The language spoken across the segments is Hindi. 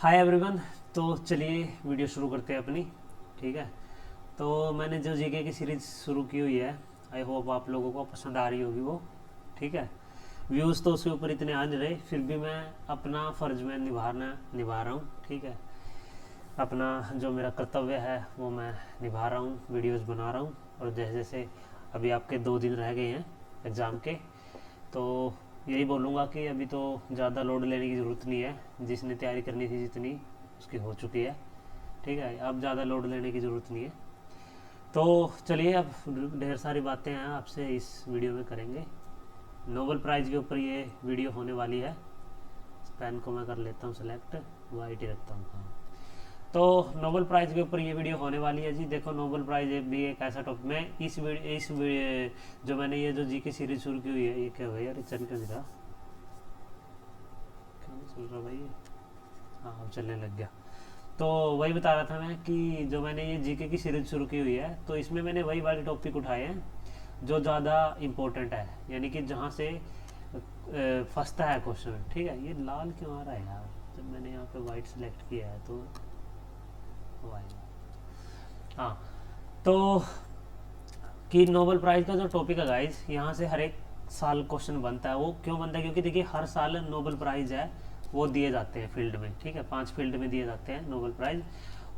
Hi everyone. तो चलिए वीडियो शुरू करते हैं अपनी। ठीक है, तो मैंने जो जीके की सीरीज़ शुरू की हुई है, आई होप आप लोगों को पसंद आ रही होगी वो। ठीक है, व्यूज़ तो उसके ऊपर इतने आ नहीं रहे, फिर भी मैं अपना फ़र्ज में निभा रहा हूँ। ठीक है, अपना जो मेरा कर्तव्य है वो मैं निभा रहा हूँ, वीडियोज़ बना रहा हूँ। और जैसे जैसे अभी आपके 2 दिन रह गए हैं एग्ज़ाम के, तो यही बोलूँगा कि अभी तो ज़्यादा लोड लेने की ज़रूरत नहीं है। जिसने तैयारी करनी थी जितनी, उसकी हो चुकी है। ठीक है, अब ज़्यादा लोड लेने की ज़रूरत नहीं है। तो चलिए, अब ढेर सारी बातें हैं आपसे इस वीडियो में करेंगे। नोबेल प्राइज़ के ऊपर ये वीडियो होने वाली है। पेन को मैं कर लेता हूँ सेलेक्ट, वाइट ही रखता हूँ। हाँ, तो नोबेल प्राइज़ के ऊपर ये वीडियो होने वाली है जी। देखो, नोबेल प्राइज़ भी एक ऐसा टॉपिक, मैं जो मैंने ये जो जी की सीरीज शुरू की हुई है, ये क्या हुआ यार, ये चल क्यों नहीं रहा, क्यों नहीं चल रहा भाई ये? हाँ, अब चलने लग गया। तो वही बता रहा था मैं कि जो मैंने ये जीके की सीरीज शुरू की हुई है, तो इसमें मैंने वही वाले टॉपिक उठाए हैं जो ज़्यादा इम्पोर्टेंट है, यानी कि जहाँ से फंसता है क्वेश्चन। ठीक है, ये लाल क्यों आ रहा है यार, जब मैंने यहाँ पे वाइट सेलेक्ट किया है तो वाइट। हाँ, तो कि नोबेल प्राइज़ का जो टॉपिक है गाइज, यहाँ से हर एक साल क्वेश्चन बनता है। वो क्यों बनता है? क्योंकि देखिए, हर साल नोबेल प्राइज़ है वो दिए जाते हैं फील्ड में। ठीक है, 5 फील्ड में दिए जाते हैं नोबेल प्राइज़,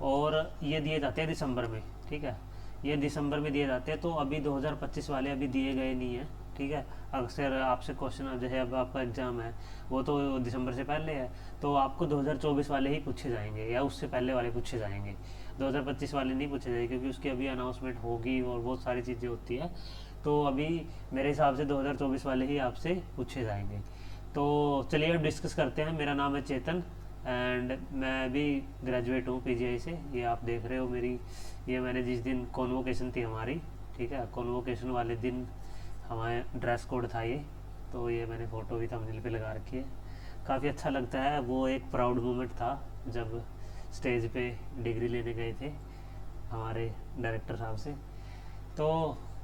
और ये दिए जाते हैं दिसंबर में। ठीक है, ये दिसंबर में दिए जाते हैं। तो अभी 2025 वाले अभी दिए गए नहीं हैं। ठीक है, अक्सर आपसे क्वेश्चन, जैसे अब आपका एग्ज़ाम है वो तो दिसंबर से पहले है, तो आपको 2024 वाले ही पूछे जाएंगे या उससे पहले वाले पूछे जाएंगे। 2025 वाले नहीं पूछे जाएंगे, क्योंकि उसकी अभी अनाउंसमेंट होगी और बहुत सारी चीज़ें होती है। तो अभी मेरे हिसाब से 2024 वाले ही आपसे पूछे जाएंगे। तो चलिए अब डिस्कस करते हैं। मेरा नाम है चेतन, एंड मैं भी ग्रेजुएट हूँ पीजीआई से। ये आप देख रहे हो मेरी, ये मैंने जिस दिन कॉन्वोकेशन थी हमारी, ठीक है, कॉन्वोकेशन वाले दिन हमारे ड्रेस कोड था ये। तो ये मैंने फ़ोटो भी थंबनेल पे लगा रखी है। काफ़ी अच्छा लगता है, वो एक प्राउड मोमेंट था जब स्टेज पे डिग्री लेने गए थे हमारे डायरेक्टर साहब से। तो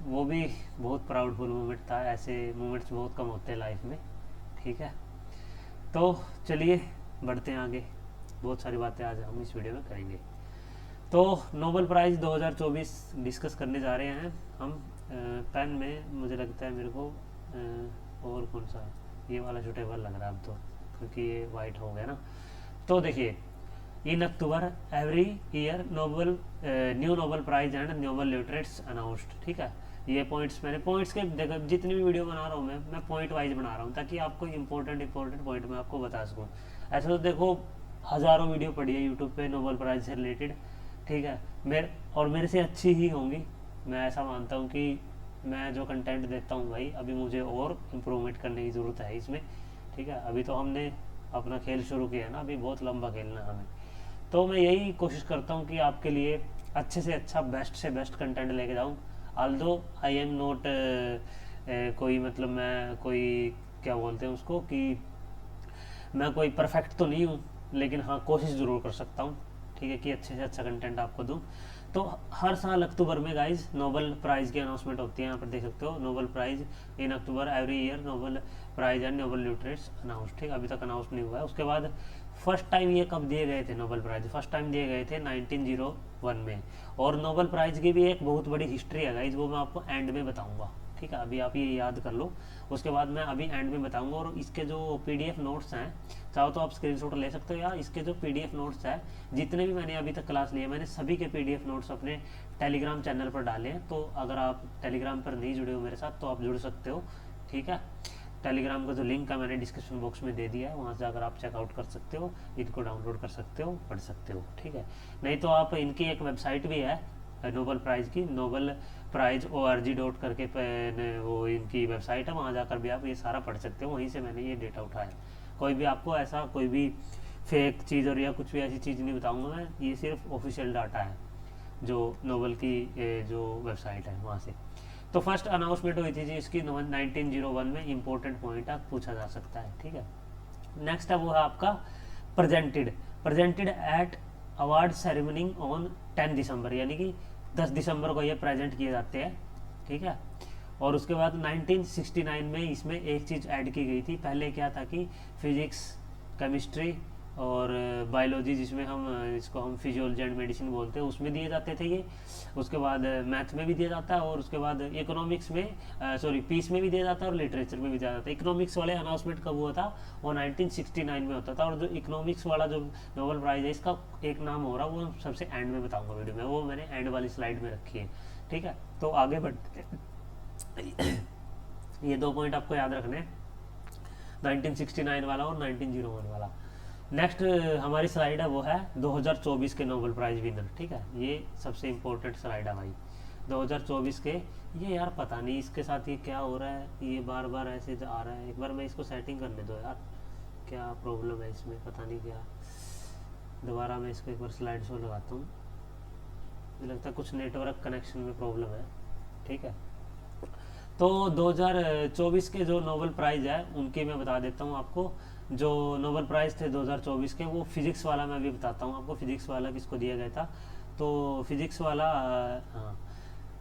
वो भी बहुत प्राउडफुल मोमेंट था। ऐसे मोमेंट्स बहुत कम होते हैं लाइफ में। ठीक है, तो चलिए बढ़ते हैं आगे। बहुत सारी बातें आज हम इस वीडियो में करेंगे। तो नोबेल प्राइज़ 2024 डिस्कस करने जा रहे हैं हम। पेन में मुझे लगता है मेरे को और कौन सा, ये वाला सूटेबल लग रहा है अब तो, क्योंकि ये वाइट हो गया ना। तो देखिए, in October every year Nobel new Nobel prize and Nobel laureates announced. ठीक है, ये पॉइंट्स मैंने पॉइंट्स के देखो, जितनी भी वीडियो बना रहा हूँ मैं पॉइंट वाइज बना रहा हूँ, ताकि आपको इंपॉर्टेंट पॉइंट मैं आपको बता सकूँ। ऐसे तो देखो, हज़ारों वीडियो पड़ी है यूट्यूब पे नोबेल प्राइज से रिलेटेड। ठीक है, मेरे से अच्छी ही होंगी। मैं ऐसा मानता हूँ कि मैं जो कंटेंट देता हूँ भाई, अभी मुझे और इम्प्रूवमेंट करने की ज़रूरत है इसमें। ठीक है, अभी तो हमने अपना खेल शुरू किया है ना, अभी बहुत लंबा खेलना है हमें। तो मैं यही कोशिश करता हूँ कि आपके लिए अच्छे से अच्छा, बेस्ट से बेस्ट कंटेंट लेके जाऊँ। आल्दो आई एम नॉट कोई, मतलब मैं कोई, क्या बोलते हैं उसको, कि मैं कोई परफेक्ट तो नहीं हूँ, लेकिन हाँ कोशिश ज़रूर कर सकता हूँ। ठीक है, कि अच्छे से अच्छा कंटेंट आपको दूँ। तो हर साल अक्टूबर में गाइज नोबेल प्राइज़ की अनाउंसमेंट होती है। यहाँ पर देख सकते हो, Nobel prize in October every year Nobel prize and Nobel literates announce. ठीक, अभी तक अनाउंस नहीं हुआ है। उसके बाद फर्स्ट टाइम ये कब दिए गए थे नोबेल प्राइज़? फर्स्ट टाइम दिए गए थे 1901 में। और नोबेल प्राइज़ की भी एक बहुत बड़ी हिस्ट्री है गाइज, वो मैं आपको एंड में बताऊँगा। ठीक है, अभी आप ये याद कर लो, उसके बाद मैं अभी एंड में बताऊंगा। और इसके जो पीडीएफ नोट्स हैं, चाहो तो आप स्क्रीनशॉट ले सकते हो, या इसके जो पीडीएफ नोट्स हैं, जितने भी मैंने अभी तक क्लास लिए, मैंने सभी के पीडीएफ नोट्स अपने टेलीग्राम चैनल पर डाले हैं। तो अगर आप टेलीग्राम पर नहीं जुड़े हो मेरे साथ, तो आप जुड़ सकते हो। ठीक है, टेलीग्राम का जो लिंक है मैंने डिस्क्रिप्शन बॉक्स में दे दिया है, वहाँ से अगर आप चेकआउट कर सकते हो, इनको डाउनलोड कर सकते हो, पढ़ सकते हो। ठीक है, नहीं तो आप, इनकी एक वेबसाइट भी है नोबेल प्राइज़ की, नोबेल प्राइज ORG करके वो इनकी वेबसाइट है, वहाँ जाकर भी आप ये सारा पढ़ सकते हो। वहीं से मैंने ये डेटा उठाया। कोई भी आपको ऐसा कोई भी फेक चीज़ और या कुछ भी ऐसी चीज़ नहीं बताऊँगा मैं, ये सिर्फ ऑफिशियल डाटा है जो नोबेल की जो वेबसाइट है वहाँ से। तो फर्स्ट अनाउंसमेंट हुई थी जी इसकी 1901 में। इंपॉर्टेंट पॉइंट आप पूछा जा सकता है। ठीक है, नेक्स्ट है वो है आपका presented at award ceremony on 10 December, यानी कि 10 दिसंबर को ये प्रेजेंट किए जाते हैं। ठीक है, और उसके बाद 1969 में इसमें एक चीज़ ऐड की गई थी। पहले क्या था कि फिजिक्स, केमिस्ट्री और बायोलॉजी जिसमें हम इसको हम फिजियोलॉजी एंड मेडिसिन बोलते हैं उसमें दिए जाते थे ये। उसके बाद मैथ में भी दिया जाता है, और उसके बाद इकोनॉमिक्स में सॉरी पीस में भी दिया जाता है और लिटरेचर में भी दिया जाता है। इकोनॉमिक्स वाले अनाउंसमेंट कब हुआ था, वो 1969 में होता था। और जो इकोनॉमिक्स वाला जो नोबेल प्राइज़ है इसका एक नाम हो रहा है, वो सबसे एंड में बताऊंगा वीडियो में, वो मैंने एंड वाली स्लाइड में रखी है। ठीक है, तो आगे बढ़ते हैं। ये 2 पॉइंट आपको याद रखने हैं, 1969 वाला और 1901 वाला। नेक्स्ट हमारी स्लाइड है वो है 2024 के नोबेल प्राइज़ विनर। ठीक है, ये सबसे इम्पोर्टेंट स्लाइड है भाई 2024 के। ये यार पता नहीं इसके साथ ये क्या हो रहा है, ये बार बार ऐसे आ रहा है। एक बार मैं इसको सेटिंग करने दो यार, क्या प्रॉब्लम है इसमें, पता नहीं क्या। दोबारा मैं इसको एक बार स्लाइड शो लगाता हूँ, मुझे लगता है कुछ नेटवर्क कनेक्शन में प्रॉब्लम है। ठीक है, तो 2024 के जो नोबेल प्राइज़ है उनकी मैं बता देता हूँ आपको। जो नोबेल प्राइज़ थे 2024 के, वो फिज़िक्स वाला मैं भी बताता हूँ आपको, फिज़िक्स वाला किसको दिया गया था। तो फिज़िक्स वाला हाँ,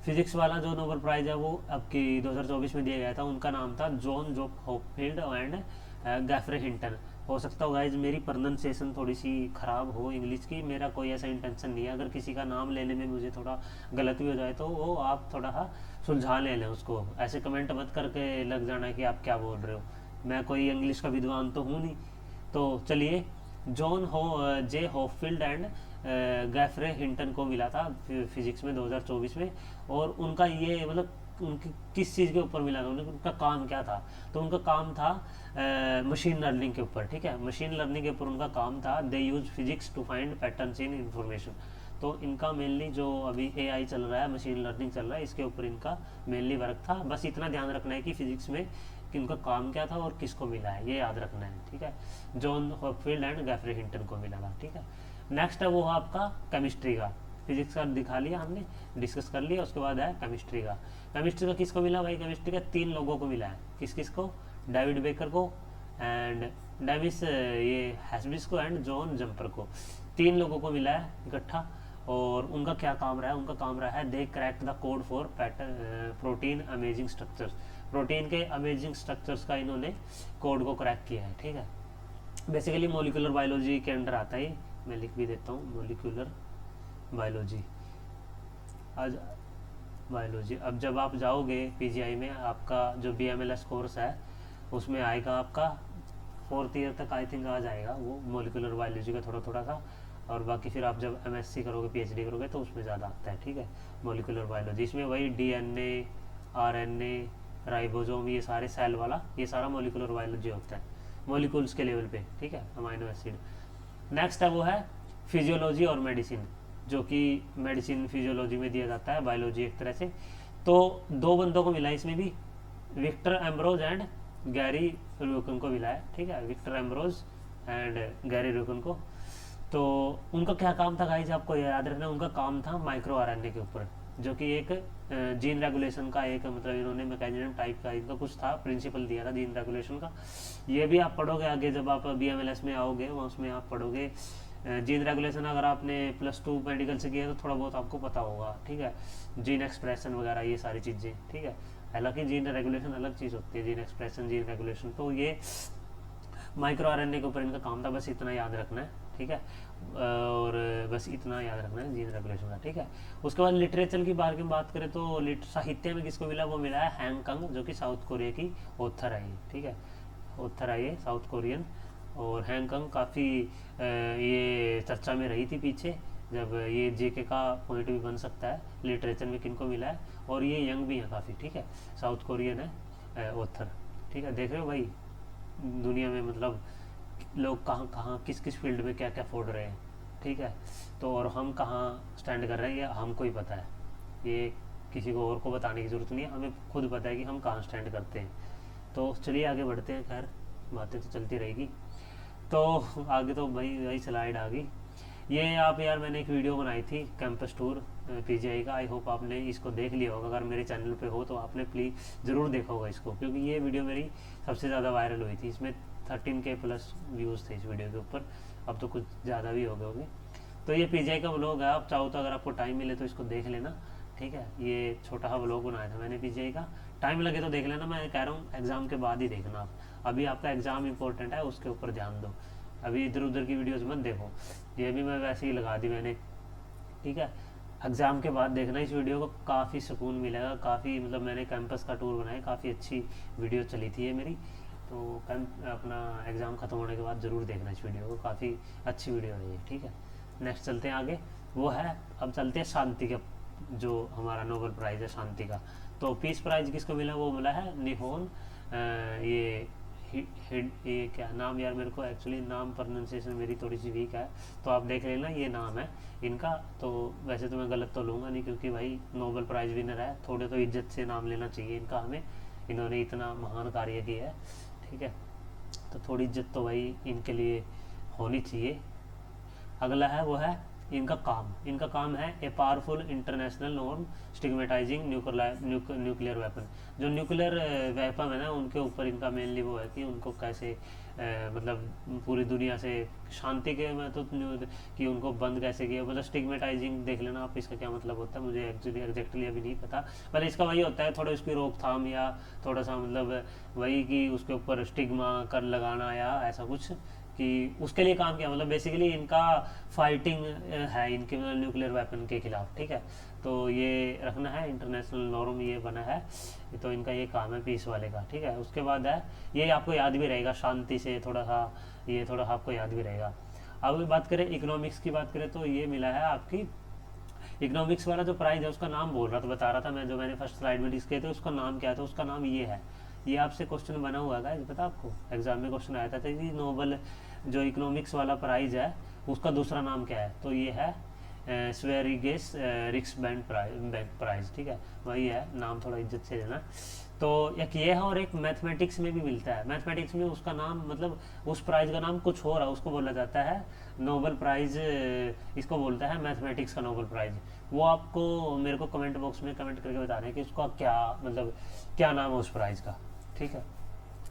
फिज़िक्स वाला जो नोबेल प्राइज़ है वो अब की 2024 में दिया गया था, उनका नाम था John job Hopfield and Geoffrey Hinton. हो सकता हो गाइज मेरी प्रोनाउंसिएशन थोड़ी सी ख़राब हो इंग्लिश की, मेरा कोई ऐसा इंटेंशन नहीं है। अगर किसी का नाम लेने में मुझे थोड़ा गलत भी हो जाए तो वो आप थोड़ा सा सुलझा ले लें उसको, ऐसे कमेंट मत करके लग जाना कि आप क्या बोल रहे हो, मैं कोई इंग्लिश का विद्वान तो हूँ नहीं। तो चलिए, जॉन हो जे हॉपफील्ड एंड गैफ्रे हिंटन को मिला था फिजिक्स में 2024 में। और उनका ये मतलब उनकी किस चीज़ के ऊपर मिला था, उनका काम क्या था। तो उनका काम था मशीन लर्निंग के ऊपर। ठीक है, मशीन लर्निंग के ऊपर उनका काम था। They use physics to find patterns in information. तो इनका मेनली जो अभी एआई चल रहा है, मशीन लर्निंग चल रहा है, इसके ऊपर इनका मेनली वर्क था। बस इतना ध्यान रखना है कि फिजिक्स में कि इनका काम क्या था और किसको मिला है, ये याद रखना है। ठीक है, John Hopfield and Geoffrey Hinton को मिला था। ठीक है, नेक्स्ट है वो आपका केमिस्ट्री का। फिजिक्स का दिखा लिया हमने, डिस्कस कर लिया। उसके बाद है केमिस्ट्री का। केमिस्ट्री का किसको मिला भाई, केमिस्ट्री का 3 लोगों को मिला है। किस किस को, डेविड बेकर को एंड डेविस ये हैस्बिस को एंड जॉन जंपर को, 3 लोगों को मिला है इकट्ठा। और उनका क्या काम रहा है, उनका काम रहा है दे crack the code for protein amazing structures. Protein के अमेजिंग स्ट्रक्चर्स का इन्होंने कोड को क्रैक किया है। ठीक है, बेसिकली मोलिकुलर बायोलॉजी के अंडर आता है, मैं लिख भी देता हूँ मोलिकुलर बायोलॉजी। आज बायोलॉजी, अब जब आप जाओगे पीजीआई में, आपका जो बीएमएलएस कोर्स है उसमें आएगा आपका 4th ईयर तक आई थिंक आ जाएगा वो मोलिकुलर बायोलॉजी का थोड़ा थोड़ा सा। और बाकी फिर आप जब एमएससी करोगे, पीएचडी करोगे तो उसमें ज़्यादा आता है। ठीक है, मोलिकुलर बायोलॉजी, इसमें वही डीएनए, आरएनए, राइबोसोम, ये सारे सेल वाला, ये सारा मोलिकुलर बायोलॉजी होता है मोलिकुल्स के लेवल पे। ठीक है, अमाइनो एसिड। नेक्स्ट है वो है फिजियोलॉजी और मेडिसिन, जो कि मेडिसिन फिजियोलॉजी में दिया जाता है, बायोलॉजी एक तरह से। तो 2 बंदों को मिला इसमें भी, विक्टर एम्ब्रोज एंड गैरी ल्यूकन को मिला है। ठीक है, विक्टर एम्ब्रोज एंड गैरी ल्यूकन को। तो उनका क्या काम था गाइस, आपको याद रखना, उनका काम था माइक्रो आरएनए के ऊपर, जो कि एक जीन रेगुलेशन का एक मतलब इन्होंने मैकेनिज्म टाइप का इनका कुछ था, प्रिंसिपल दिया था जीन रेगुलेशन का। ये भी आप पढ़ोगे आगे जब आप बीएमएलएस में आओगे, उसमें आप पढ़ोगे जीन रेगुलेशन। अगर आपने +2 मेडिकल से किया तो थोड़ा बहुत आपको पता होगा। ठीक है, जीन एक्सप्रेशन वगैरह ये सारी चीज़ें। ठीक है, हालांकि जीन रेगुलेशन अलग चीज़ होती है, जीन एक्सप्रेशन, जीन रेगुलेशन। तो ये माइक्रो आरएनए के ऊपर इनका काम था, बस इतना याद रखना है। ठीक है, और बस इतना याद रखना है जीन रेगुलेशन का। ठीक है, उसके बाद लिटरेचर की बात करें तो साहित्य में किसको मिला, वो मिला है हैंग कंग, जो कि साउथ कोरिया की ऑथर है ये। ठीक है, ऑथर है ये साउथ कोरियन। और हैंग कंग काफ़ी ये चर्चा में रही थी पीछे, जब ये जेके का पॉइंट भी बन सकता है लिटरेचर में किनको मिला है। और ये यंग भी है काफ़ी। ठीक है, साउथ कोरियन है ऑथर। ठीक है, देख रहे हो भाई दुनिया में मतलब लोग कहाँ कहाँ किस किस फील्ड में क्या क्या फोड़ रहे हैं। ठीक है, तो और हम कहाँ स्टैंड कर रहे हैं ये हमको ही पता है, ये किसी को और को बताने की ज़रूरत नहीं है, हमें खुद पता है कि हम कहाँ स्टैंड करते हैं। तो चलिए आगे बढ़ते हैं, खैर बातें तो चलती रहेगी। तो आगे तो भाई वही स्लाइड आ गई। ये आप यार मैंने एक वीडियो बनाई थी कैंपस टूर पीजीआई का, आई होप आपने इसको देख लिया होगा। अगर मेरे चैनल पे हो तो आपने प्लीज़ ज़रूर देखा होगा इसको, क्योंकि ये वीडियो मेरी सबसे ज़्यादा वायरल हुई थी। इसमें 13K प्लस व्यूज़ थे इस वीडियो के ऊपर, अब तो कुछ ज़्यादा भी हो गए होंगे। तो ये पीजीआई का व्लॉग है, आप चाहो तो अगर आपको टाइम मिले तो इसको देख लेना। ठीक है, ये छोटा सा व्लॉग बनाया था मैंने पीजीआई का, टाइम लगे तो देख लेना। मैं कह रहा हूँ एग्ज़ाम के बाद ही देखना आप, अभी आपका एग्ज़ाम इंपॉर्टेंट है, उसके ऊपर ध्यान दो। अभी इधर उधर की वीडियोस मत देखो, ये भी मैं वैसे ही लगा दी मैंने, ठीक है। एग्ज़ाम के बाद देखना इस वीडियो को, काफ़ी सुकून मिलेगा, काफ़ी मतलब मैंने कैंपस का टूर बनाया, काफ़ी अच्छी वीडियो चली थी ये मेरी। तो अपना एग्ज़ाम ख़त्म होने के बाद ज़रूर देखना इस वीडियो को, काफ़ी अच्छी वीडियो है ये, ठीक है। नेक्स्ट चलते हैं आगे, वो है, अब चलते हैं शांति का, जो हमारा नोबेल प्राइज़ है शांति का। तो पीस प्राइज़ किसको मिला, वो मिला है निहोन, ये ये क्या नाम यार, मेरे को एक्चुअली नाम प्रोनाउंसिएशन मेरी थोड़ी सी वीक है, तो आप देख लेना, ये नाम है इनका। तो वैसे तो मैं गलत तो लूँगा नहीं, क्योंकि भाई नोबेल प्राइज़ विनर है, थोड़े तो इज्जत से नाम लेना चाहिए इनका हमें, इन्होंने इतना महान कार्य किया है, ठीक है। तो थोड़ी इज्जत तो भाई इनके लिए होनी चाहिए। अगला है वो है इनका काम है a powerful international norm stigmatising nuclear weapon. जो न्यूक्लियर वेपन है ना, उनके ऊपर इनका मेनली वो है कि उनको कैसे मतलब पूरी दुनिया से शांति के में तो कि उनको बंद कैसे किया, मतलब स्टिग्मेटाइजिंग देख लेना आप, इसका क्या मतलब होता है मुझे एक्चुअली एग्जैक्टली अभी नहीं पता, मतलब इसका वही होता है थोड़ा उसकी रोकथाम, या थोड़ा सा मतलब वही कि उसके ऊपर स्टिग्मा कर लगाना या ऐसा कुछ, कि उसके लिए काम किया, मतलब बेसिकली इनका फाइटिंग है इनके मतलब न्यूक्लियर वेपन के खिलाफ, ठीक है। तो ये रखना है, इंटरनेशनल नॉर्म ये बना है, तो इनका ये काम है पीस वाले का, ठीक है। उसके बाद है, ये आपको याद भी रहेगा, शांति से थोड़ा सा ये थोड़ा आपको याद भी रहेगा। अब बात करें इकोनॉमिक्स की, बात करें तो ये मिला है आपकी इकोनॉमिक्स वाला जो प्राइज है, उसका नाम बोल रहा था, बता रहा था मैं, जो मैंने फर्स्ट स्लाइड में डिस्कस किए थे, उसका नाम क्या था, उसका नाम ये है। ये आपसे क्वेश्चन बना हुआ है, पता आपको एग्जाम में क्वेश्चन आया था कि नोबल जो इकोनॉमिक्स वाला प्राइज है उसका दूसरा नाम क्या है, तो ये है स्वेरिगेस रिक्स बैंड प्राइज, ठीक है, वही है नाम, थोड़ा इज्जत से देना। तो एक ये है, और एक मैथमेटिक्स में भी मिलता है, मैथमेटिक्स में उसका नाम मतलब उस प्राइज का नाम कुछ और है, उसको बोला जाता है नोबेल प्राइज, इसको बोलता है मैथमेटिक्स का नोबेल प्राइज। वो आपको मेरे को कमेंट बॉक्स में कमेंट करके बताना है कि उसका क्या मतलब क्या नाम है उस प्राइज का, ठीक है।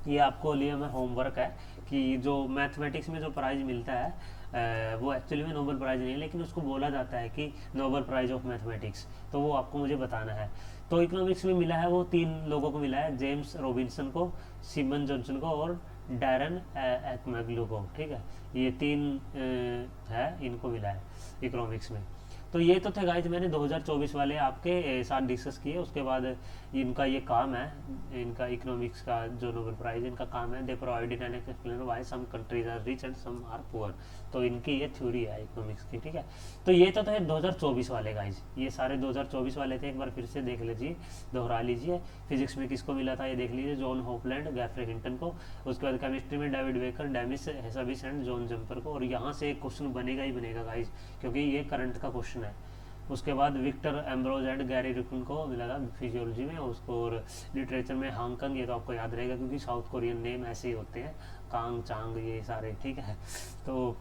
ये आपको लिए में होमवर्क है कि जो मैथमेटिक्स में जो प्राइज़ मिलता है वो एक्चुअली में नोबेल प्राइज़ नहीं है, लेकिन उसको बोला जाता है कि नोबेल प्राइज़ ऑफ मैथमेटिक्स, तो वो आपको मुझे बताना है। तो इकोनॉमिक्स में मिला है वो 3 लोगों को मिला है, जेम्स रॉबिन्सन को, सिमन जॉनसन को और डैरन एक्मैग्लू को, ठीक है। ये 3 है, इनको मिला है इकोनॉमिक्स में। तो ये तो थे गाइज मैंने 2024 वाले आपके साथ डिस्कस किए। उसके बाद इनका ये काम है, इनका इकोनॉमिक्स का जो नोबेल प्राइज इनका काम है, they provide and explain why some countries are rich and some are poor. तो इनकी ये थ्योरी है इकोनॉमिक्स की, ठीक है। तो ये तो थे 2024 वाले गाइज, ये सारे 2024 वाले थे, एक बार फिर से देख लीजिए, दोहरा लीजिए। फिजिक्स में किसको मिला था ये देख लीजिए, जॉन होपलैंड, गैफ्रे हिंटन को। उसके बाद केमिस्ट्री में David Baker, Demis Hassabis and John Jumper को। और यहाँ से एक क्वेश्चन बनेगा ही बनेगा गाइज, क्योंकि ये करंट का क्वेश्चन है। उसके बाद विक्टर एम्ब्रोज एंड गैरी रिकन को मिला था फिजियोलॉजी में उसको। और लिटरेचर में हांगकांग, ये तो आपको याद रहेगा क्योंकि साउथ कोरियन नेम ऐसे ही होते हैं, कांग चांग ये सारे, ठीक है। तो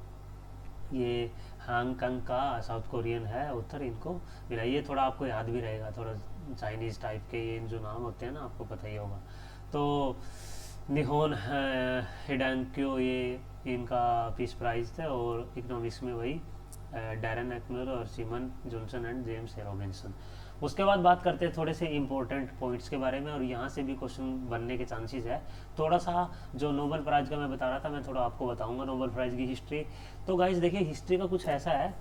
ये हांगकांग का साउथ कोरियन है उत्तर, इनको मिला। ये थोड़ा आपको याद भी रहेगा, थोड़ा चाइनीज़ टाइप के ये जो नाम होते हैं ना, आपको पता ही होगा। तो निहोन हिडांक्यो ये इनका पीस प्राइज थे, और इकोनॉमिक्स में वही डैरन एक्मलर और सिमन जॉनसन एंड जेम्स रॉबिन्सन। उसके बाद बात करते हैं थोड़े से इंपॉर्टेंट पॉइंट्स के बारे में, और यहाँ से भी क्वेश्चन बनने के चांसेस है। थोड़ा सा जो नोबेल प्राइज़ का मैं बता रहा था, मैं थोड़ा आपको बताऊंगा नोबेल प्राइज़ की हिस्ट्री। तो गाइज देखिए, हिस्ट्री का कुछ ऐसा है,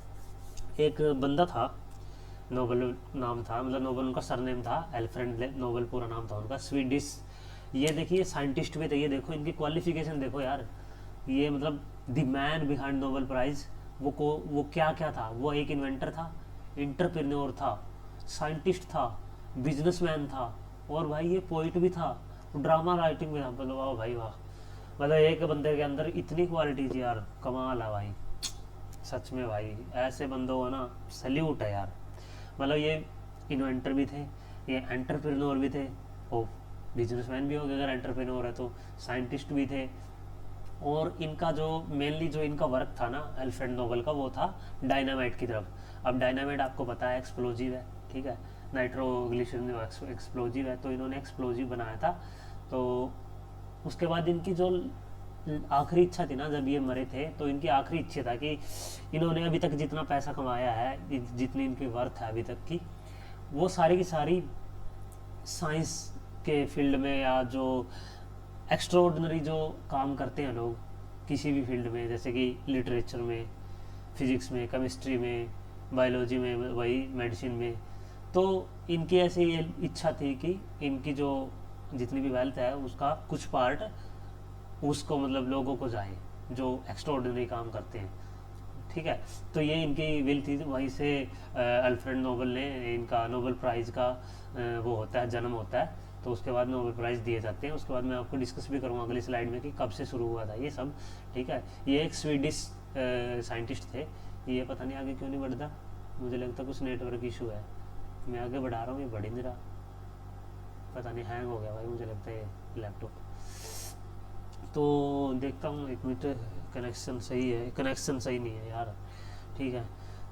एक बंदा था, नोबेल नाम था, मतलब नोबेल उनका सरनेम था, एल्फ्रेड नोबेल पूरा नाम था उनका, स्वीडिश। ये देखिए साइंटिस्ट भी थे, ये देखो इनकी क्वालिफिकेशन देखो यार, ये मतलब the man behind Nobel prize. वो क्या क्या था, वो एक इन्वेंटर था, इंटरप्रेन्योर था, साइंटिस्ट था, बिजनेसमैन था, और भाई ये पोइट भी था, ड्रामा राइटिंग में था। मतलब वाह भाई वाह, मतलब एक बंदे के अंदर इतनी क्वालिटी थी यार, कमाल है भाई, सच में भाई ऐसे बंदों को ना सल्यूट है यार। मतलब ये इन्वेंटर भी थे, ये एंटरप्रेन्योर भी थे, और बिजनेसमैन भी हो गए अगर एंटरप्रेन्योर है तो, साइंटिस्ट भी थे। और इनका जो मेनली जो इनका वर्क था ना अल्फ्रेड नोबेल का, वो था डायनामाइट की तरफ। अब डायनामाइट आपको पता है एक्सप्लोजिव है, ठीक है, नाइट्रोग्लिसरीन एक्सप्लोजिव है, तो इन्होंने एक्सप्लोजिव बनाया था। तो उसके बाद इनकी जो आखिरी इच्छा थी ना, जब ये मरे थे, तो इनकी आखिरी इच्छा था कि इन्होंने अभी तक जितना पैसा कमाया है, जितनी इनकी वर्थ है अभी तक की, वो सारी की सारी साइंस के फील्ड में, या जो एक्स्ट्राऑर्डिनरी जो काम करते हैं लोग, किसी भी फील्ड में, जैसे कि लिटरेचर में, फिजिक्स में, केमिस्ट्री में, बायोलॉजी में, वही मेडिसिन में। तो इनकी ऐसी ये इच्छा थी कि इनकी जो जितनी भी वेल्थ है उसका कुछ पार्ट उसको मतलब लोगों को जाए जो एक्स्ट्रा ऑर्डिनरी काम करते हैं, ठीक है। तो ये इनकी विल थी। वहीं से अल्फ्रेड नोबेल ने, इनका नोबेल प्राइज़ का वो होता है, जन्म होता है। तो उसके बाद नोबेल प्राइज़ दिए जाते हैं। उसके बाद मैं आपको डिस्कस भी करूँगा अगली स्लाइड में कि कब से शुरू हुआ था ये सब, ठीक है। ये एक स्वीडिश साइंटिस्ट थे। ये पता नहीं आगे क्यों नहीं बढ़ता, मुझे लगता कुछ नेटवर्क इशू है। मैं आगे बढ़ा रहा हूँ, ये बढ़ ही नहीं रहा, पता नहीं हैंग हो गया भाई, मुझे लगता है लैपटॉप। तो देखता हूँ, एक मिनट, कनेक्शन सही है, कनेक्शन सही नहीं है यार, ठीक है।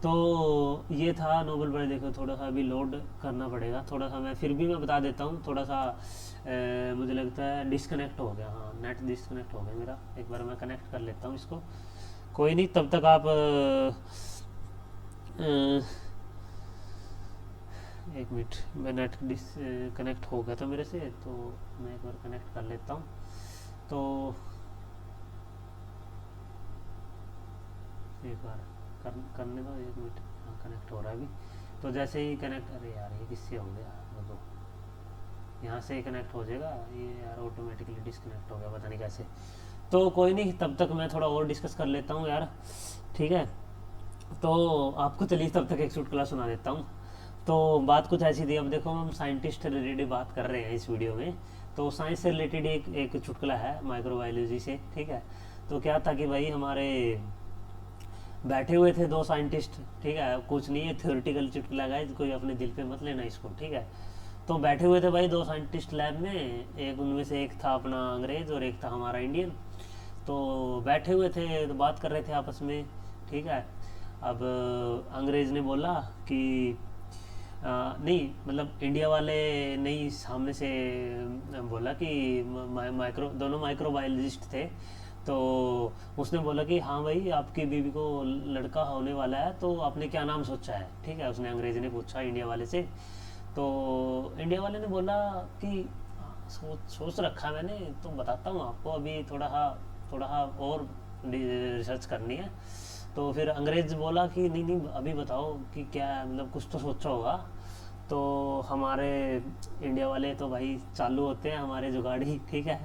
तो ये था नोबेल प्राइज़। देखो थोड़ा सा अभी लोड करना पड़ेगा, थोड़ा सा मैं फिर भी मैं बता देता हूँ। थोड़ा सा मुझे लगता है डिस्कनेक्ट हो गया, हाँ नेट डिस्कनेक्ट हो गया मेरा। एक बार मैं कनेक्ट कर लेता हूँ इसको, कोई नहीं, तब तक आप एक मिनट, मैं नेट डिस्कनेक्ट हो गया था मेरे से, तो मैं एक बार कनेक्ट कर लेता हूँ। तो एक बार करने दो, एक मिनट। हाँ कनेक्ट हो रहा है अभी। तो जैसे ही कनेक्ट, अरे यार ये किससे हो गया, देखो यहाँ से ही कनेक्ट हो जाएगा ये यार, ऑटोमेटिकली डिस्कनेक्ट हो गया, पता नहीं कैसे। तो कोई नहीं, तब तक मैं थोड़ा और डिस्कस कर लेता हूँ यार, ठीक है। तो आपको चलिए तब तक एक चुटकुला सुना देता हूँ। तो बात कुछ ऐसी थी, अब देखो हम साइंटिस्ट से रिलेटेड बात कर रहे हैं इस वीडियो में, तो साइंस से रिलेटेड एक चुटकुला है माइक्रोबायोलॉजी से, ठीक है। तो क्या था कि भाई हमारे बैठे हुए थे दो साइंटिस्ट, ठीक है, कुछ नहीं है थ्योरेटिकल चुटकुला गाइस, कोई अपने दिल पे मत लेना इसको, ठीक है। तो बैठे हुए थे भाई दो साइंटिस्ट लैब में, एक उनमें से एक था अपना अंग्रेज और एक था हमारा इंडियन। तो बैठे हुए थे तो बात कर रहे थे आपस में, ठीक है। अब अंग्रेज ने बोला कि नहीं, मतलब इंडिया वाले नहीं, सामने से बोला कि माइक्रो, दोनों माइक्रोबायोलॉजिस्ट थे। तो उसने बोला कि हाँ भाई आपकी बीवी को लड़का होने वाला है, तो आपने क्या नाम सोचा है, ठीक है। उसने, अंग्रेज ने पूछा इंडिया वाले से। तो इंडिया वाले ने बोला कि सोच रखा है मैंने, तो बताता हूँ आपको, अभी थोड़ा और रिसर्च करनी है। तो फिर अंग्रेज बोला कि नहीं नहीं अभी बताओ कि क्या है, मतलब कुछ तो सोचा होगा। तो हमारे इंडिया वाले तो भाई चालू होते हैं हमारे जुगाड़ी, ठीक है।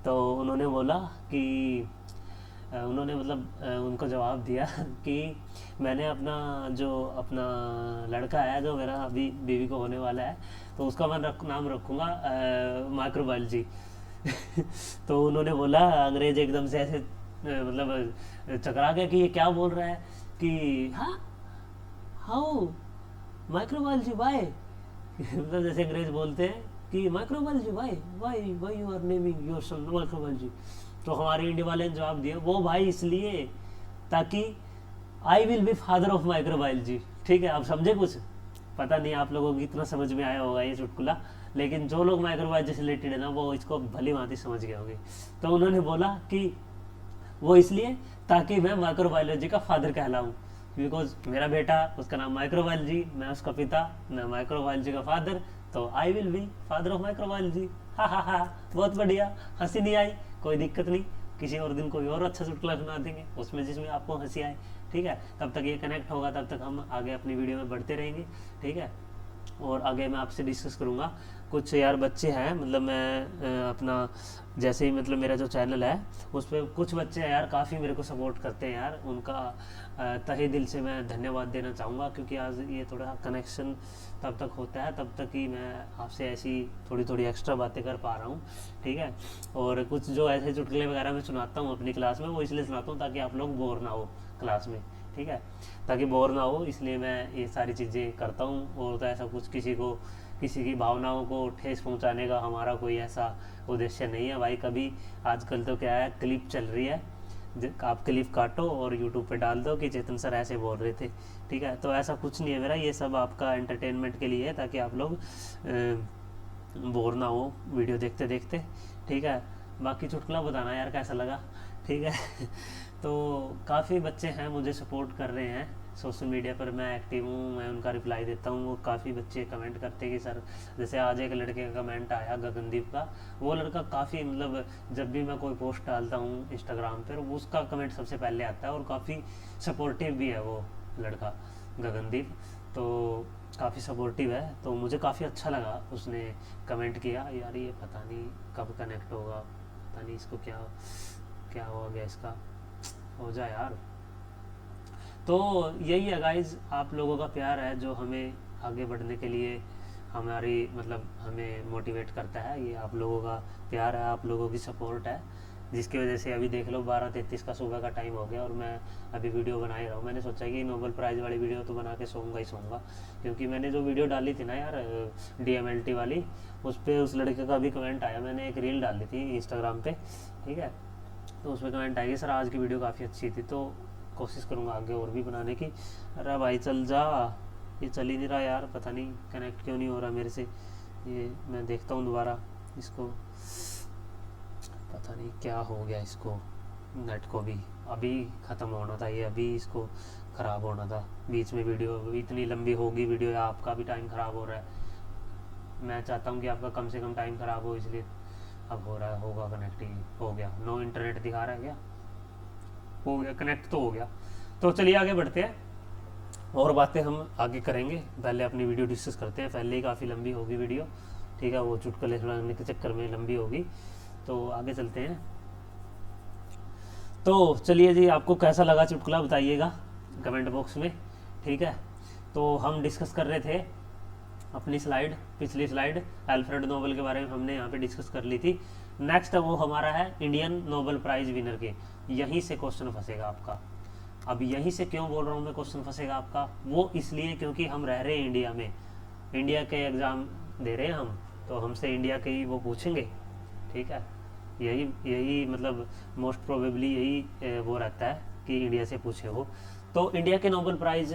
तो उन्होंने बोला कि उन्होंने मतलब उनको जवाब दिया कि मैंने अपना जो अपना लड़का है, जो मेरा अभी बीवी को होने वाला है, तो उसका मैं नाम रखूँगा माइक्रोबायोलॉजी। तो उन्होंने बोला, अंग्रेज एकदम से ऐसे मतलब चकरा गया कि ये क्या बोल रहा है, कि हाँ हाउ माइक्रोबायोलॉजी वाई। मतलब जैसे अंग्रेज बोलते हैं कि microbiology why why why you are naming your son microbiology. तो हमारे इंडिया वाले ने जवाब दिया, वो भाई इसलिए ताकि I will be father of microbiology, ठीक है। आप समझे कुछ, पता नहीं आप लोगों को कितना समझ में आया होगा ये चुटकुला, लेकिन जो लोग माइक्रोबायोलॉजी से रिलेटेड है ना, वो इसको भली भांति समझ गए होंगे। तो उन्होंने बोला कि वो इसलिए ताकि मैं माइक्रोबायोलॉजी का फादर कहलाऊं, बिकॉज मेरा बेटा, उसका नाम माइक्रोबायोलॉजी, मैं उसका पिता, मैं माइक्रोबायोलॉजी का फादर, तो I will be father of microbiology. हा हा हा, बहुत बढ़िया, हंसी नहीं आई, कोई दिक्कत नहीं, किसी और दिन कोई और अच्छा चुटकुला सुना देंगे उसमें जिसमें आपको हंसी आए, ठीक है। तब तक ये कनेक्ट होगा, तब तक हम आगे अपनी वीडियो में बढ़ते रहेंगे, ठीक है। और आगे मैं आपसे डिस्कस करूँगा। कुछ यार बच्चे हैं, मतलब मैं अपना जैसे ही मतलब मेरा जो चैनल है उस पर कुछ बच्चे यार काफ़ी मेरे को सपोर्ट करते हैं यार, उनका तहे दिल से मैं धन्यवाद देना चाहूँगा, क्योंकि आज ये थोड़ा कनेक्शन तब तक होता है तब तक ही मैं आपसे ऐसी थोड़ी थोड़ी एक्स्ट्रा बातें कर पा रहा हूँ, ठीक है। और कुछ जो ऐसे चुटकुले वगैरह मैं सुनाता हूँ अपनी क्लास में, वो इसलिए सुनाता हूँ ताकि आप लोग बोर ना हो क्लास में, ठीक है, ताकि बोर ना हो, इसलिए मैं ये सारी चीज़ें करता हूँ। और तो ऐसा कुछ किसी की भावनाओं को ठेस पहुंचाने का हमारा कोई ऐसा उद्देश्य नहीं है भाई कभी। आजकल तो क्या है, क्लिप चल रही है, आप क्लिप काटो और यूट्यूब पे डाल दो कि चेतन सर ऐसे बोल रहे थे, ठीक है। तो ऐसा कुछ नहीं है मेरा, ये सब आपका एंटरटेनमेंट के लिए है, ताकि आप लोग बोर ना हो वीडियो देखते देखते, ठीक है। बाकी चुटकुला बताना यार कैसा लगा, ठीक है। तो काफ़ी बच्चे हैं मुझे सपोर्ट कर रहे हैं, सोशल मीडिया पर मैं एक्टिव हूँ, मैं उनका रिप्लाई देता हूँ। वो काफ़ी बच्चे कमेंट करते हैं कि सर, जैसे आज एक लड़के का कमेंट आया गगनदीप का, वो लड़का काफ़ी मतलब जब भी मैं कोई पोस्ट डालता हूँ इंस्टाग्राम पर वो उसका कमेंट सबसे पहले आता है, और काफ़ी सपोर्टिव भी है वो लड़का गगनदीप। तो काफ़ी सपोर्टिव है, तो मुझे काफ़ी अच्छा लगा उसने कमेंट किया। यार ये पता नहीं कब कनेक्ट होगा, पता नहीं इसको क्या क्या हो गया, इसका हो जाए यार। तो यही है गाइज, आप लोगों का प्यार है जो हमें आगे बढ़ने के लिए हमारी मतलब हमें मोटिवेट करता है। ये आप लोगों का प्यार है, आप लोगों की सपोर्ट है, जिसकी वजह से अभी देख लो 12:33 का सुबह का टाइम हो गया और मैं अभी वीडियो बना ही रहा हूँ। मैंने सोचा कि नोबेल प्राइज़ वाली वीडियो तो बना के सोऊंगा ही सोऊंगा, क्योंकि मैंने जो वीडियो डाली थी ना यार DMLT वाली, उस पर उस लड़के का भी कमेंट आया। मैंने एक रील डाली थी इंस्टाग्राम पे, ठीक है, तो उस पर कमेंट आई कि सर आज की वीडियो काफ़ी अच्छी थी, तो कोशिश करूँगा आगे और भी बनाने की। अरे भाई चल जा, ये चल ही नहीं रहा यार, पता नहीं कनेक्ट क्यों नहीं हो रहा मेरे से। ये मैं देखता हूँ दोबारा इसको, पता नहीं क्या हो गया इसको, नेट को भी अभी ख़त्म होना था ये, अभी इसको ख़राब होना था। बीच में वीडियो इतनी लंबी होगी वीडियो, या आपका भी टाइम ख़राब हो रहा है। मैं चाहता हूँ कि आपका कम से कम टाइम ख़राब हो, इसलिए अब हो रहा है, होगा कनेक्ट, ही हो गया। नो इंटरनेट दिखा रहा है क्या, हो गया कनेक्ट तो हो गया। तो चलिए आगे बढ़ते हैं, और बातें हम आगे करेंगे, पहले अपनी वीडियो डिस्कस करते हैं। पहले ही काफ़ी लंबी होगी वीडियो, ठीक है, वो चुटकुले सुनाने के चक्कर में लंबी होगी, तो आगे चलते हैं। तो चलिए जी, आपको कैसा लगा चुटकुला बताइएगा कमेंट बॉक्स में, ठीक है। तो हम डिस्कस कर रहे थे अपनी स्लाइड, पिछली स्लाइड अल्फ्रेड नोबेल के बारे में हमने यहाँ पे डिस्कस कर ली थी। नेक्स्ट वो हमारा है इंडियन नोबेल प्राइज़ विनर के, यहीं से क्वेश्चन फंसेगा आपका। अब यहीं से क्यों बोल रहा हूँ मैं क्वेश्चन फंसेगा आपका, वो इसलिए क्योंकि हम रह रहे हैं इंडिया में, इंडिया के एग्ज़ाम दे रहे हैं हम, तो हमसे इंडिया के ही वो पूछेंगे, ठीक है। यही यही मतलब मोस्ट प्रोबेबली यही वो रहता है कि इंडिया से पूछे वो। तो इंडिया के नोबेल प्राइज़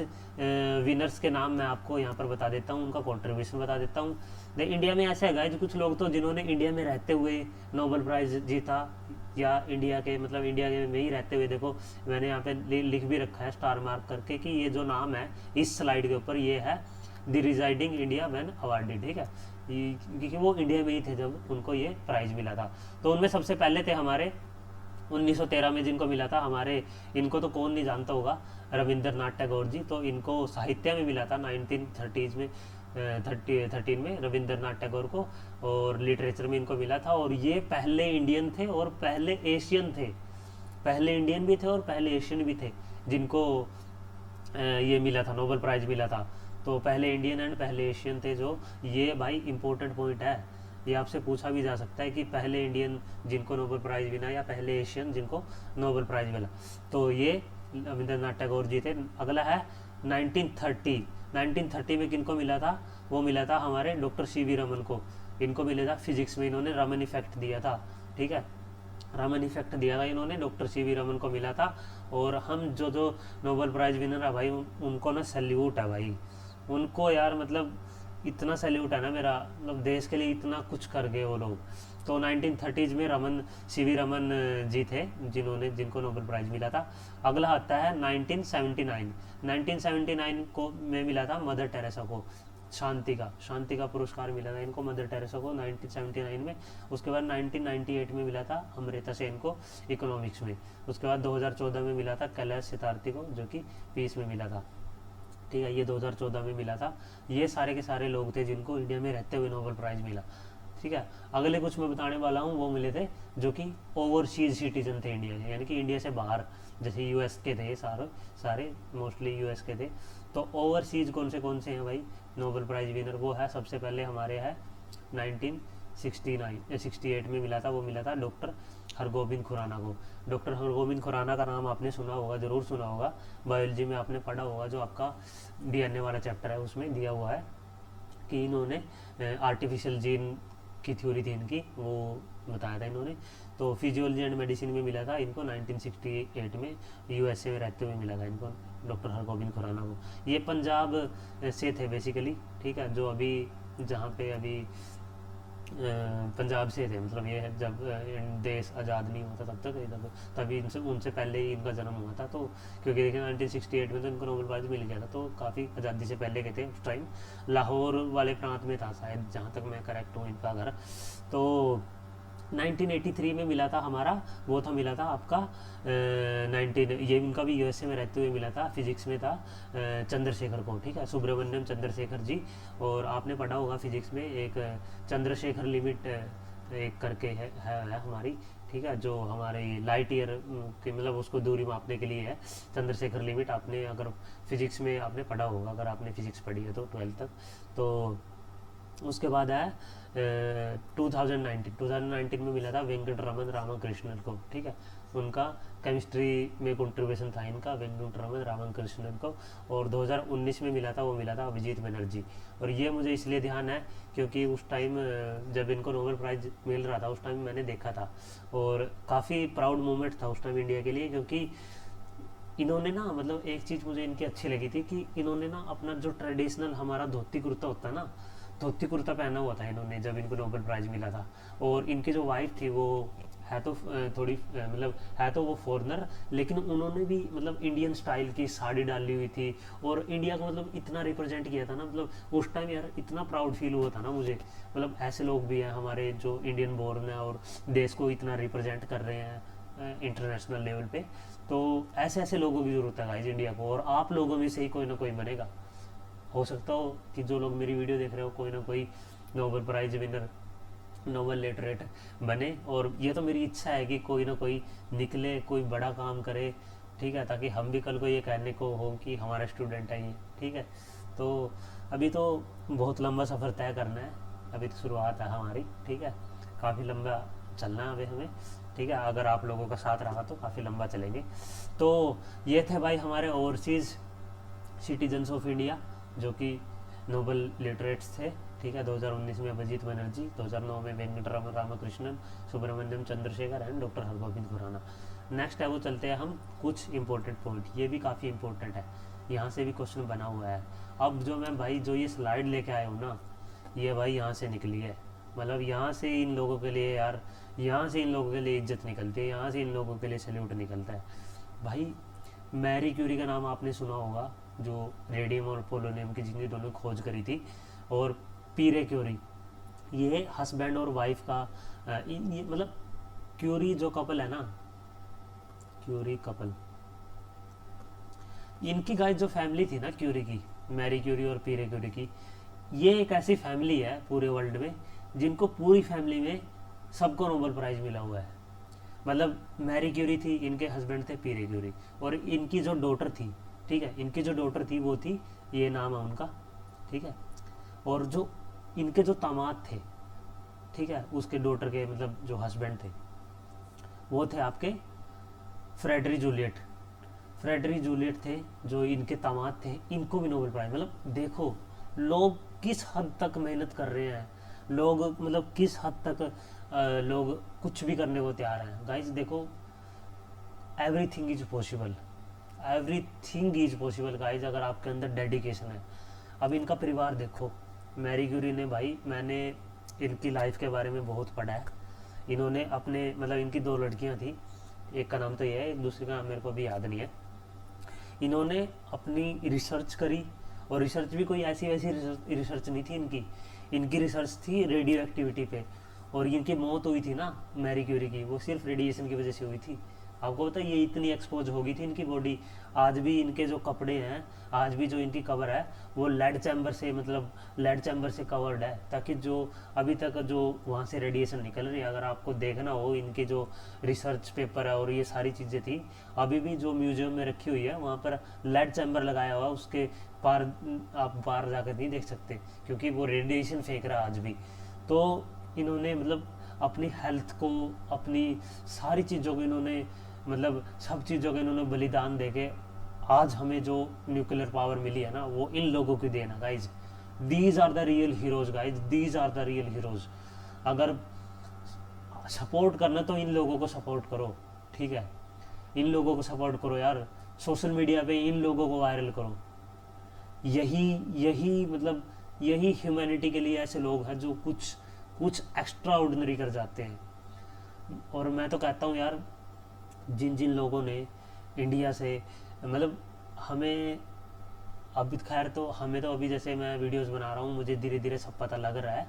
विनर्स के नाम मैं आपको यहाँ पर बता देता हूँ, उनका कंट्रीब्यूशन बता देता हूँ। इंडिया में ऐसे है गाइस, कुछ लोग तो जिन्होंने इंडिया में रहते हुए नोबेल प्राइज़ जीता, या इंडिया के मतलब इंडिया में ही रहते हुए, देखो मैंने यहाँ पे लिख भी रखा है स्टार मार्क करके कि ये जो नाम है इस स्लाइड के ऊपर, ये है the residing India man awardee, ठीक है, क्योंकि वो इंडिया में ही थे जब उनको ये प्राइज़ मिला था। तो उनमें सबसे पहले थे हमारे 1913 में जिनको मिला था, हमारे इनको तो कौन नहीं जानता होगा, रविंद्रनाथ टैगोर जी। तो इनको साहित्य में मिला था 1930 में 13 में रविंद्रनाथ टैगोर को, और लिटरेचर में इनको मिला था। और ये पहले इंडियन थे और पहले एशियन थे, पहले इंडियन भी थे और पहले एशियन भी थे जिनको ये मिला था, नोबेल प्राइज़ मिला था। तो पहले इंडियन एंड पहले एशियन थे जो, ये भाई इंपॉर्टेंट पॉइंट है, ये आपसे पूछा भी जा सकता है कि पहले इंडियन जिनको नोबेल प्राइज़ मिला या पहले एशियन जिनको नोबेल प्राइज़ मिला। तो ये रविंद्रनाथ टैगोर जी थे। अगला है 1930 में किनको मिला था, वो मिला था हमारे डॉक्टर CV रमन को। इनको मिला था फिजिक्स में, इन्होंने रमन इफेक्ट दिया था, ठीक है, रमन इफेक्ट दिया था इन्होंने, डॉक्टर CV रमन को मिला था। और हम जो जो नोबेल प्राइज़ विनर है भाई, उनको ना सैल्यूट है भाई, उनको यार मतलब इतना सैल्यूट है ना मेरा, मतलब देश के लिए इतना कुछ कर गए वो लोग। तो 1930s में CV रमन जी थे जिनको नोबेल प्राइज़ मिला था। अगला आता है 1979 को में मिला था मदर टेरेसा को, शांति का पुरस्कार मिला था इनको, मदर टेरेसा को 1979 में। उसके बाद 1998 में मिला था अमृता सेन को इकोनॉमिक्स में। उसके बाद 2014 में मिला था कैलाश सत्यार्थी को, जो कि पीस में मिला था, ठीक है, ये 2014 में मिला था। ये सारे के सारे लोग थे जिनको इंडिया में रहते हुए नोबेल प्राइज़ मिला, ठीक है। अगले कुछ मैं बताने वाला हूँ वो मिले थे जो कि ओवरसीज सिटीजन थे इंडिया के, यानी कि इंडिया से बाहर, जैसे US के थे सारे मोस्टली US के थे। तो ओवरसीज कौन से हैं भाई नोबेल प्राइज़ विनर, वो है सबसे पहले हमारे है 1968 में मिला था, वो मिला था डॉक्टर हरगोबिंद खुराना को। डॉक्टर हरगोबिंद खुराना का नाम आपने सुना होगा, ज़रूर सुना होगा, बायोलॉजी में आपने पढ़ा होगा, जो आपका DNA वाला चैप्टर है उसमें दिया हुआ है कि इन्होंने आर्टिफिशियल जीन की थ्योरी थी इनकी, वो बताया था इन्होंने। तो फिजियोलॉजी एंड मेडिसिन में मिला था इनको 1968 में, USA में रहते हुए मिला था इनको, डॉक्टर हरगोबिंद खुराना को। ये पंजाब से थे बेसिकली, ठीक है, जो अभी जहाँ पे अभी पंजाब से थे, मतलब ये जब देश आज़ाद नहीं हुआ था तब तक, तब तभी इनसे उनसे पहले ही इनका जन्म हुआ था। तो क्योंकि देखिए 1968 में तो इनको नोबेल प्राइज़ मिल गया था, तो काफ़ी आज़ादी से पहले के थे उस टाइम। लाहौर वाले प्रांत में था शायद, जहाँ तक मैं करेक्ट हूँ इनका घर। तो 1983 में मिला था हमारा, वो था मिला था आपका 19, ये इनका भी यूएसए में रहते हुए मिला था, फिजिक्स में था चंद्रशेखर को, ठीक है, सुब्रमण्यम चंद्रशेखर जी। और आपने पढ़ा होगा फिजिक्स में एक चंद्रशेखर लिमिट एक करके है हमारी, ठीक है, जो हमारे लाइट ईयर के मतलब उसको दूरी मापने के लिए है चंद्रशेखर लिमिट। आपने अगर फिजिक्स में आपने पढ़ा होगा, अगर आपने फिजिक्स पढ़ी है तो 12th तक। तो उसके बाद है 2019 में मिला था वेंकट रमन रामकृष्णन को, ठीक है, उनका केमिस्ट्री में कंट्रीब्यूशन था इनका, वेंकट रमन रामकृष्णन को। और 2019 में मिला था, वो मिला था अभिजीत बनर्जी। और ये मुझे इसलिए ध्यान है क्योंकि उस टाइम जब इनको नोबेल प्राइज़ मिल रहा था उस टाइम मैंने देखा था, और काफ़ी प्राउड मोमेंट था उस टाइम इंडिया के लिए, क्योंकि इन्होंने ना मतलब एक चीज़ मुझे इनकी अच्छी लगी थी कि इन्होंने ना अपना जो ट्रेडिशनल हमारा धोती कुर्ता होता है ना, धोती कुर्ता पहना हुआ था इन्होंने जब इनको नोबेल प्राइज़ मिला था। और इनकी जो वाइफ थी वो है तो थोड़ी मतलब है तो वो फॉरेनर, लेकिन उन्होंने भी मतलब इंडियन स्टाइल की साड़ी डाली हुई थी, और इंडिया को मतलब इतना रिप्रेजेंट किया था ना, मतलब उस टाइम यार इतना प्राउड फील हुआ था ना मुझे, मतलब ऐसे लोग भी हैं हमारे जो इंडियन बोर्न है और देश को इतना रिप्रेजेंट कर रहे हैं इंटरनेशनल लेवल पे। तो ऐसे ऐसे लोगों की ज़रूरत है गाइस इंडिया को, और आप लोगों में से ही कोई ना कोई बनेगा। हो सकता हो कि जो लोग मेरी वीडियो देख रहे हो कोई ना कोई Nobel prize winner, Nobel literate बने, और ये तो मेरी इच्छा है कि कोई ना कोई निकले, कोई बड़ा काम करे, ठीक है, ताकि हम भी कल को ये कहने को हो कि हमारा स्टूडेंट है ये, ठीक है। तो अभी तो बहुत लंबा सफ़र तय करना है, अभी तो शुरुआत है हमारी, ठीक है, काफ़ी लंबा चलना है अभी हमें, ठीक है, अगर आप लोगों का साथ रहा तो काफ़ी लंबा चलेंगे। तो ये थे भाई हमारे ओवरसीज़ सिटीजन्स ऑफ इंडिया जो कि नोबेल लिटरेट्स थे, ठीक है। 2019 में अभिजीत बनर्जी, 2009 में Venkatraman Ramakrishnan, Subrahmanyan Chandrasekhar and doctor Hargobind Khorana. Next है वो चलते हैं हम कुछ इंपॉर्टेंट पॉइंट, ये भी काफ़ी इंपॉर्टेंट है, यहाँ से भी क्वेश्चन बना हुआ है। अब जो मैं भाई जो ये स्लाइड लेके आया हूँ ना, ये भाई यहाँ से निकली है, मतलब यहाँ से इन लोगों के लिए यार, यहाँ से इन लोगों के लिए इज्जत निकलती है, यहाँ से इन लोगों के लिए सैल्यूट निकलता है भाई। मैरी क्यूरी का नाम आपने सुना होगा, जो रेडियम और पोलोनियम की जिनकी दोनों खोज करी थी। और पीरे क्यूरी, ये हस्बैंड और वाइफ का ये मतलब क्यूरी जो कपल है ना, क्यूरी कपल, इनकी गाइस जो फैमिली थी ना क्यूरी की, मैरी क्यूरी और पीरे क्यूरी की, ये एक ऐसी फैमिली है पूरे वर्ल्ड में जिनको पूरी फैमिली में सबको नोबेल प्राइज़ मिला हुआ है। मतलब मैरी क्यूरी थी, इनके हस्बैंड थे पीरे क्यूरी, और इनकी जो डॉटर थी, ठीक है, इनकी जो डॉटर थी वो थी, ये नाम है उनका, ठीक है। और जो इनके जो दामाद थे, ठीक है, उसके डॉटर के मतलब जो हस्बैंड थे वो थे आपके फ्रेडरिक जूलियट, फ्रेडरिक जूलियट थे जो इनके दामाद थे, इनको भी नोबेल प्राइज़। मतलब देखो लोग किस हद तक मेहनत कर रहे हैं, लोग मतलब किस हद तक लोग कुछ भी करने को तैयार हैं गाइज। देखो everything is possible, everything is possible guys, अगर आपके अंदर डेडिकेशन है। अब इनका परिवार देखो, मैरी क्यूरी ने भाई, मैंने इनकी लाइफ के बारे में बहुत पढ़ा है। इन्होंने अपने मतलब इनकी 2 लड़कियां थी, एक का नाम तो ये है, दूसरी का नाम मेरे को अभी याद नहीं है। इन्होंने अपनी रिसर्च करी, और रिसर्च भी कोई ऐसी वैसी रिसर्च नहीं थी इनकी, इनकी रिसर्च थी रेडियो एक्टिविटी पे। और इनकी मौत हुई थी ना मैरी क्यूरी की, वो सिर्फ रेडिएशन की वजह से हुई थी। आपको पता है ये इतनी एक्सपोज हो गई थी इनकी बॉडी, आज भी इनके जो कपड़े हैं, आज भी जो इनकी कवर है वो लेड चैम्बर से, मतलब लेड चैम्बर से कवर्ड है, ताकि जो अभी तक जो वहाँ से रेडिएशन निकल रही है, अगर आपको देखना हो इनके जो रिसर्च पेपर है और ये सारी चीज़ें थी, अभी भी जो म्यूजियम में रखी हुई है वहाँ पर लेड चैम्बर लगाया हुआ, उसके पार आप बाहर जाकर नहीं देख सकते क्योंकि वो रेडिएशन फेंक रहा है आज भी। तो इन्होंने मतलब अपनी हेल्थ को, अपनी सारी चीज़ों को इन्होंने मतलब सब चीज़ों को इन्होंने बलिदान देके आज हमें जो न्यूक्लियर पावर मिली है ना, वो इन लोगों की देन है guys. These are the real heroes guys, these are the real heroes. अगर सपोर्ट करना तो इन लोगों को सपोर्ट करो, ठीक है, इन लोगों को सपोर्ट करो यार, सोशल मीडिया पे इन लोगों को वायरल करो। यही यही मतलब यही ह्यूमैनिटी के लिए ऐसे लोग हैं जो कुछ कुछ एक्स्ट्रा ऑर्डिनरी कर जाते हैं। और मैं तो कहता हूँ यार, जिन जिन लोगों ने इंडिया से, मतलब हमें अभी खैर तो हमें तो अभी जैसे मैं वीडियोस बना रहा हूँ, मुझे धीरे धीरे सब पता लग रहा है।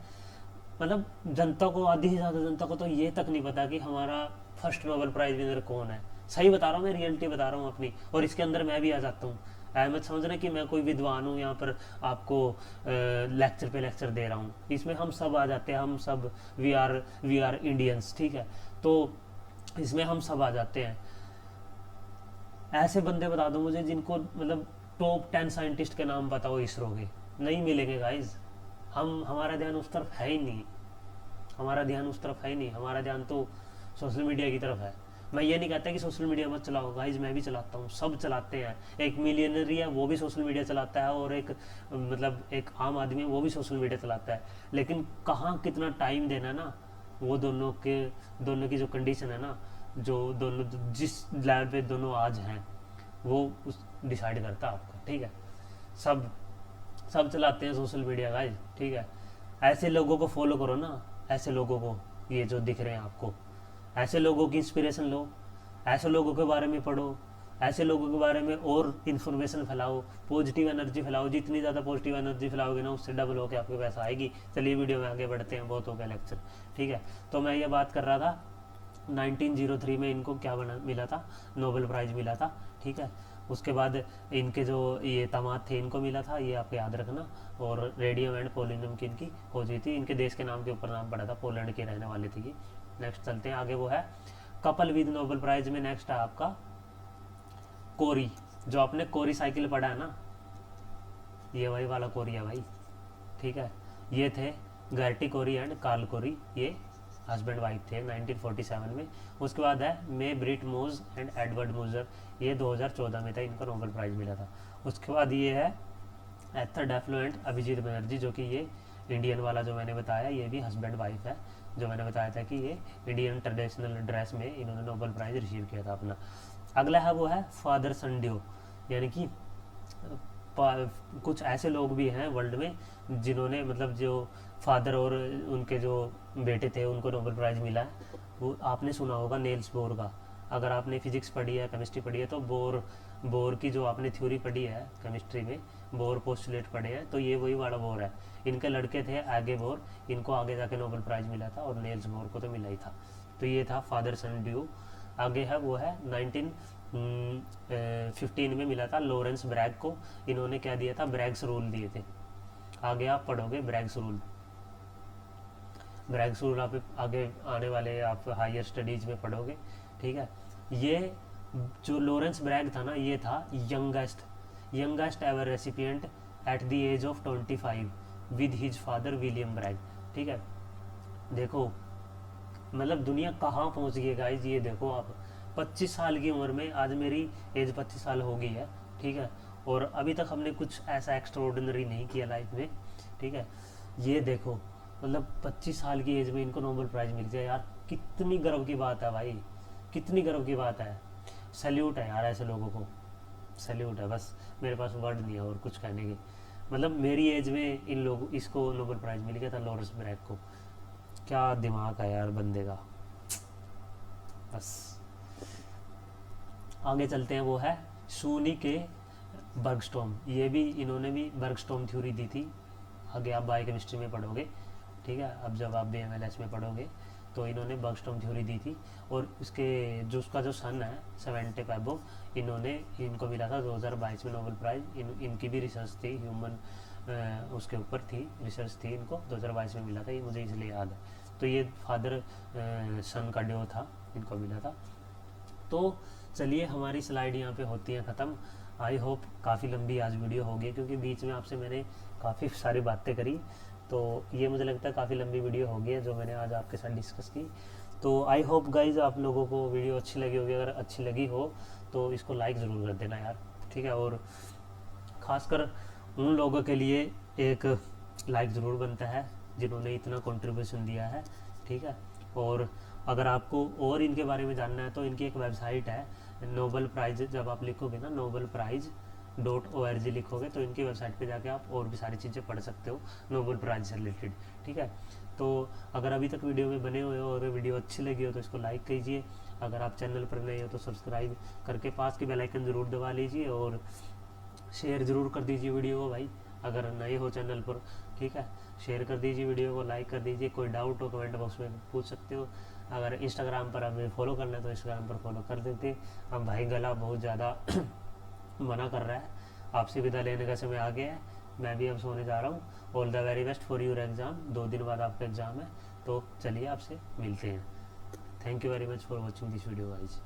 मतलब जनता को, आधी से ज़्यादा जनता को तो ये तक नहीं पता कि हमारा फर्स्ट नोबेल प्राइज विनर कौन है। सही बता रहा हूँ, मैं रियलिटी बता रहा हूँ अपनी, और इसके अंदर मैं भी आ जाता हूँ। मत समझना कि मैं कोई विद्वान हूँ यहाँ पर आपको लेक्चर पे लेक्चर दे रहा हूँ। इसमें हम सब आ जाते हैं, हम सब वी आर इंडियंस, ठीक है। तो इसमें हम सब आ जाते हैं। ऐसे बंदे बता दो मुझे जिनको मतलब टॉप 10 साइंटिस्ट के नाम पता हो इसरो के, नहीं मिलेंगे गाइज। हमारा ध्यान उस तरफ है ही नहीं, हमारा ध्यान उस तरफ है ही नहीं, हमारा ध्यान तो सोशल मीडिया की तरफ है। मैं ये नहीं कहता कि सोशल मीडिया मत चलाओ गाइज, मैं भी चलाता हूँ, सब चलाते हैं। एक मिलियनरी है वो भी सोशल मीडिया चलाता है, और एक मतलब एक आम आदमी है वो भी सोशल मीडिया चलाता है। लेकिन कहाँ कितना टाइम देना है ना, वो दोनों की जो कंडीशन है ना, जो दोनों जिस लेवल पे दोनों आज हैं, वो उस डिसाइड करता है आपका, ठीक है। सब सब चलाते हैं सोशल मीडिया गाइज, ठीक है। ऐसे लोगों को फॉलो करो ना, ऐसे लोगों को, ये जो दिख रहे हैं आपको, ऐसे लोगों की इंस्पिरेशन लो, ऐसे लोगों के बारे में पढ़ो, ऐसे लोगों के बारे में और इन्फॉर्मेशन फैलाओ, पॉजिटिव एनर्जी फैलाओ। जितनी ज़्यादा पॉजिटिव एनर्जी फैलाओगे ना, उससे डबल होकर आपके पैसा आएगी। चलिए वीडियो में आगे बढ़ते हैं, बहुत हो गया लेक्चर, ठीक है। तो मैं ये बात कर रहा था 1903 में इनको क्या मिला था, नोबेल प्राइज़ मिला था, ठीक है। उसके बाद इनके जो ये तमाद थे इनको मिला था, ये आप याद रखना। और रेडियम एंड पोलिनियम की इनकी खोज हुई थी, इनके देश के नाम के ऊपर नाम पड़ा था, पोलैंड के रहने वाले थे ये। नेक्स्ट चलते हैं आगे, वो है कपल विद नोबेल प्राइज में। नेक्स्ट है आपका कोरी। जो आपने कोरी साइकिल पढ़ा है ना, ये वही वाला कोरी है भाई, ठीक है। ये थे गर्टी कोरी एंड कार्ल कोरी, ये हस्बैंड वाइफ थे 1947 में। उसके बाद है मे ब्रिट मोज एंड एडवर्ड मोजर, ये 2014 में था, इनको नोबेल प्राइज़ मिला था। उसके बाद ये है एथर डेफ्लो एंड अभिजीत बनर्जी, जो कि ये इंडियन वाला जो मैंने बताया, ये भी हस्बैंड वाइफ है। जो मैंने बताया था कि ये इंडियन ट्रेडिशनल ड्रेस में इन्होंने नोबेल प्राइज़ रिसीव किया था अपना। अगला है वो है फादर सन ड्यू, यानी कि कुछ ऐसे लोग भी हैं वर्ल्ड में जिन्होंने, मतलब जो फादर और उनके जो बेटे थे उनको नोबेल प्राइज़ मिला है। वो आपने सुना होगा नेल्स बोर का। अगर आपने फिजिक्स पढ़ी है, केमिस्ट्री पढ़ी है, तो बोर की जो आपने थ्योरी पढ़ी है केमिस्ट्री में, बोर पोस्टुलेट पढ़े हैं, तो ये वही वाला बोर है। इनके लड़के थे आगे बोर, इनको आगे जाके नोबेल प्राइज़ मिला था, और नेल्स बोर को तो मिला ही था। तो ये था फादर सन ड्यू। आगे है वो है 1915 में मिला था लॉरेंस ब्रैग को। इन्होंने क्या दिया था, ब्रैग्स रूल दिए थे। आगे आप पढ़ोगे ब्रैग्स रूल, ब्रैग्स रूल आप आगे आने वाले आप हायर स्टडीज में पढ़ोगे, ठीक है। ये जो लॉरेंस ब्रैग था ना, ये था youngest ever recipient at the age of 25 with his father William Bragg, ठीक है। देखो मतलब दुनिया कहाँ पहुँच गई गाइज, ये देखो आप। 25 साल की उम्र में, आज मेरी एज 25 साल हो गई है, ठीक है, और अभी तक हमने कुछ ऐसा एक्स्ट्राऑर्डिनरी नहीं किया लाइफ में, ठीक है। ये देखो मतलब 25 साल की एज में इनको नोबेल प्राइज़ मिल गया यार, कितनी गर्व की बात है भाई, कितनी गर्व की बात है। सैल्यूट है यार ऐसे लोगों को, सैल्यूट है। बस मेरे पास वर्ड नहीं है और कुछ कहने के। मतलब मेरी एज में इन लोग इसको नोबेल प्राइज़ मिल गया था, लॉरेंस ब्रैग को। क्या दिमाग है यार बंदे का। बस आगे चलते हैं, वो है शूनी के बर्गस्टॉर्म। ये भी इन्होंने भी बर्गस्टॉर्म थ्योरी दी थी। आगे आप बायोकेमिस्ट्री में पढ़ोगे, ठीक है। अब जब आप BMLS में पढ़ोगे तो इन्होंने बर्गस्टॉर्म थ्योरी दी थी। और उसके जो उसका जो सन है सेवेंटे पैबो, इनको मिला था 2022 में नोबेल प्राइज़। इनकी भी रिसर्च थी, ह्यूमन उसके ऊपर थी, रिसर्च थी, इनको 2022 में मिला था, ये मुझे इसलिए याद है। तो ये फादर सन का ड्यू था, इनको मिला था। तो चलिए हमारी स्लाइड यहाँ पे होती है ख़त्म। आई होप काफ़ी लंबी आज वीडियो होगी, क्योंकि बीच में आपसे मैंने काफ़ी सारी बातें करी, तो ये मुझे लगता है काफ़ी लंबी वीडियो होगी है जो मैंने आज आपके साथ डिस्कस की। तो आई होप गाइज आप लोगों को वीडियो अच्छी लगी होगी। अगर अच्छी लगी हो तो इसको लाइक ज़रूर कर देना यार, ठीक है। और ख़ासकर उन लोगों के लिए एक लाइक ज़रूर बनता है जिन्होंने इतना कंट्रीब्यूशन दिया है, ठीक है। और अगर आपको और इनके बारे में जानना है तो इनकी एक वेबसाइट है नोबेल प्राइज़। जब आप लिखोगे ना nobelprize.org लिखोगे तो इनकी वेबसाइट पे जाके आप और भी सारी चीज़ें पढ़ सकते हो नोबेल प्राइज़ से रिलेटेड, ठीक है। तो अगर अभी तक वीडियो में बने हुए हो और वीडियो अच्छी लगी हो तो इसको लाइक कीजिए। अगर आप चैनल पर नए हो तो सब्सक्राइब करके पास की बेल आइकन ज़रूर दबा लीजिए और शेयर ज़रूर कर दीजिए वीडियो को भाई, अगर नए हो चैनल पर। ठीक है, शेयर कर दीजिए वीडियो को, लाइक कर दीजिए। कोई डाउट हो कमेंट बॉक्स में पूछ सकते हो। अगर इंस्टाग्राम पर हमें फॉलो करना है तो इंस्टाग्राम पर फॉलो कर देते। हम भाई गला बहुत ज़्यादा मना कर रहा है, आपसे विदा लेने का समय आ गया है, मैं भी अब सोने जा रहा हूँ। All the very best for your exam, 2 दिन बाद आपका एग्ज़ाम है। तो चलिए आपसे मिलते हैं। Thank you very much for watching this video guys.